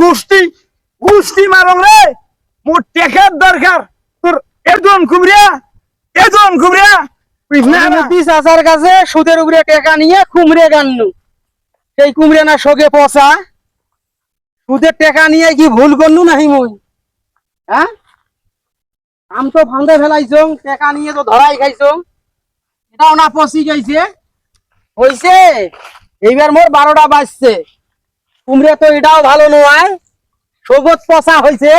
গোষ্ঠী গোষ্ঠী মারং রে মোর টেকার দরকার তোর এজন কুমড়া মুতি চাচার কাছে সুদের উপরে টাকা নিয়ে কুমড়ে গান্নু সেই কুমড়ে না শোকে পচা সুদের টাকা নিয়ে কি ভুল করনু নাহি মুই হ্যাঁ আম তো ফান্দে ফেলাইছো টাকা নিয়ে তো ধরাই খাইছো এটাও না পচি গেছে হইছে এইবার মোর 12টা বাজছে কুমড়ে তো এটাও ভালো নয় সবুজ পচা হইছে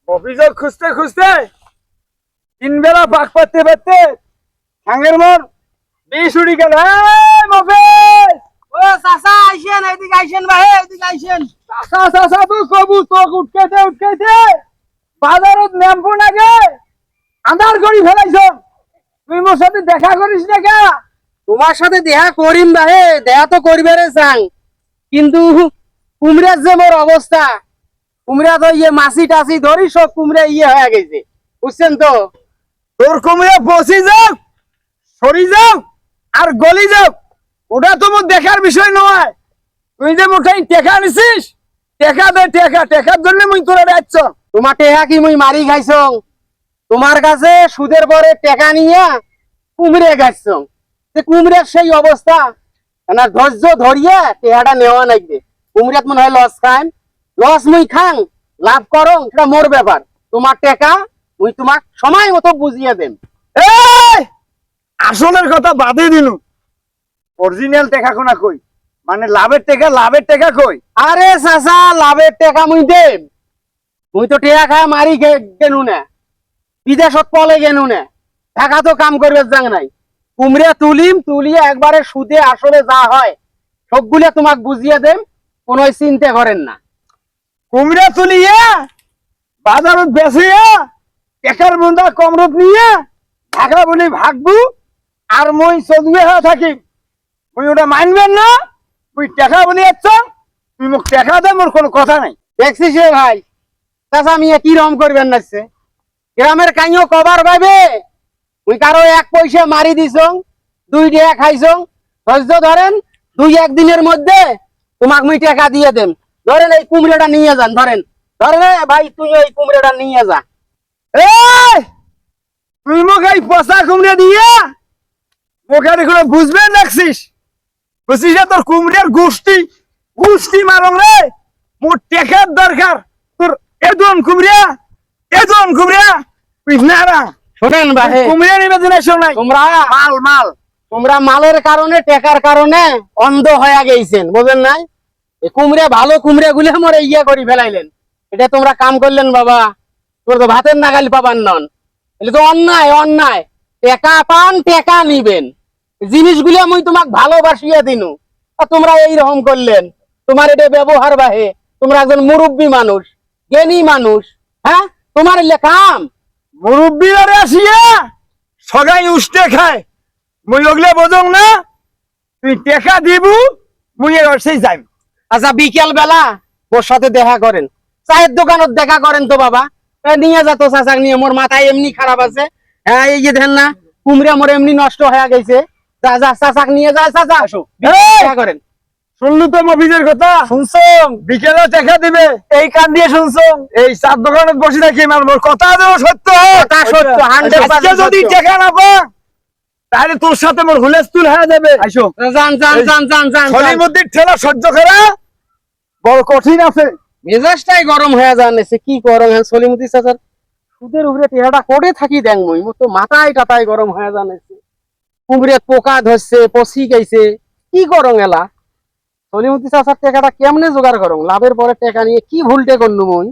অফিসে খুঁজতে খুঁজতে তিন বেলা পাক পাতে পাতে ঠাঙ্গের মন বিষ উড়ি গেল মফিজ ও চাচা আইছেন এদিকে আইছেন ভাই এদিকে আইছেন চাচা তুই কবু তোক উঠকে দে বাজারত নেমবো না গে আন্ধার করি ফেলাইছ তুই মোর সাথে দেখা করিস না কে তোমার সাথে দেখা করিম ভাই দেখা তো করবে রে চাং কিন্তু কুমড়ার যে মোর অবস্থা কুমড়া তো মাছি টাছি ধরি সব কুমড়া হয়ে গেছে বুঝছেন তো তোর কুমড়া বসি যাও সরি যাও আর গলি যাও ওটা তো মোর দেখার বিষয় নয় তুই যে মোটাই টেকা নিছিস টেকা দে টেকার জন্য মুই তোরা যাচ্ছ তোমার টেকা কি মুই মারি খাইছ তোমার কাছে সুদের পরে টাকা নিয়ে কুমড়ে গাছ কুমড়ার সেই অবস্থা না ধৈর্য ধরিয়ে টেকাটা নেওয়া নাইবে কুমড়াত মনে হয় লস খান লস মুই খাং লাভ করং সেটা মোর ব্যাপার তোমার টাকা মুই তোমাক সময় মতো বুঝিয়ে দেন এই আসলের কথা বাদে দিনু অরিজিনাল টাকা কোনা কই মানে লাভের টাকা কই আরে চাচা লাভের টাকা মুই দেব মুই তো টেকা খায় মারি গেনু না বিদেশত পলে গেনু না টাকা তো কাম করবে যাং নাই কুমড়ে তুলিয়ে একবারে সুদে আসলে যা হয় সবগুলো তোমাক বুঝিয়ে দেব কোনো চিন্তা করেন না কুমড়া তুলিয়া বাজারত বেচিয়া টেকার বন্ধা কমরত নিয়ে ঢাকা বলে ভাগবু আর মই চলবে হয়ে থাকি মুই ওটা মানবেন না তুই টেকা বলে যাচ্ছ তুই মোক টেকা দে মোর কোনো কথা নাই দেখছিস রে ভাই চাচা মিয়া কি রকম করবেন না গ্রামের কাইও কবার পাইবে মুই কারো 1 পয়সা মারি দিছ 2 টাকা খাইছ ধৈর্য ধরেন 2-1 দিনের মধ্যে তোমাক মুই টাকা দিয়ে দেন ধরেন এই কুমড়াটা নিয়ে যান ধরেন ভাই তুই এই কুমড়াটা নিয়ে যা এই তুই মোক এই পচা কুমড়া দিয়া মোকে দেখো বুঝবেন দেখছিস বুঝছিস না তোর কুমড়ার গোষ্ঠী মারং রে মোর টেকার দরকার তোর এজন কুমড়া তুই না শোনেন ভাই কুমড়া নিবে দিনে শোনাই তোমরা মাল তোমরা মালের কারণে টাকার কারণে অন্ধ হয়ে গেছেন বুঝেন নাই এই কুমড়া ভালো কুমড়া গুলো মরে করি ফেলাইলেন এটা তোমরা কাম করলেন বাবা তোমরা তো ভাতের নাগালি পাবান নন এটা তো অন্যায় টাকা পান টাকা নিবেন জিনিসগুলো আমি তোমাকে ভালোবাসিয়ে দিনু আর তোমরা এইরকম করলেন তোমার এটা ব্যবহার বাহে তোমরা একজন মুরব্বী মানুষ জ্ঞানী মানুষ হ্যাঁ তোমার কাম মুরব্বী আরে আসিয়া সগাই উষ্টে খায় মুই ওগলে বোঝং না তুই টেকা দিবু মুই সেই যাই আচ্ছা বিকেল বেলা ওর সাথে দেখা করেন চায়ের দোকানত দেখা করেন তো বাবা নিয়ে যা তো চাচাক নিয়ে মোর মাথায় এমনি খারাপ আছে হ্যাঁ এই যে দেন না কুমড়া মোর এমনি নষ্ট হয়ে গেছে যা চাচাক নিয়ে যা চাচা আসো দেখা করেন শুনলু তো মফিজের কথা শুনছো বিকেলে টাকা দিবে এই কান দিয়ে শুনছো এই চার দোকানে বসে থাকি মোর কথা দেবো সত্য কথা সত্য 100% যদি টাকা না পা তাহলে তোর সাথে মোর হুলেস্তুল হয়ে যাবে আইসো যান সলিমুদ্দিন ঠেলা সহ্য করা বড় কঠিন আছে মেজাজটাই গরম হয়ে যাচ্ছে কি গরম হ্যাঁ সলিমুদ্দিন চাচার সুদের উপরে টেহাটা করে থাকি দেখ মই মোর তো মাথায় টাটাই গরম হয়ে যাচ্ছে কুমড়ে পোকা ধরছে পচি গেছে কি গরম এলা সলিমুদ্দিন চাচার টাকাটা কেমনে জোগাড় করম লাভের পরে টাকা নিয়ে কি ভুলটে করলু মই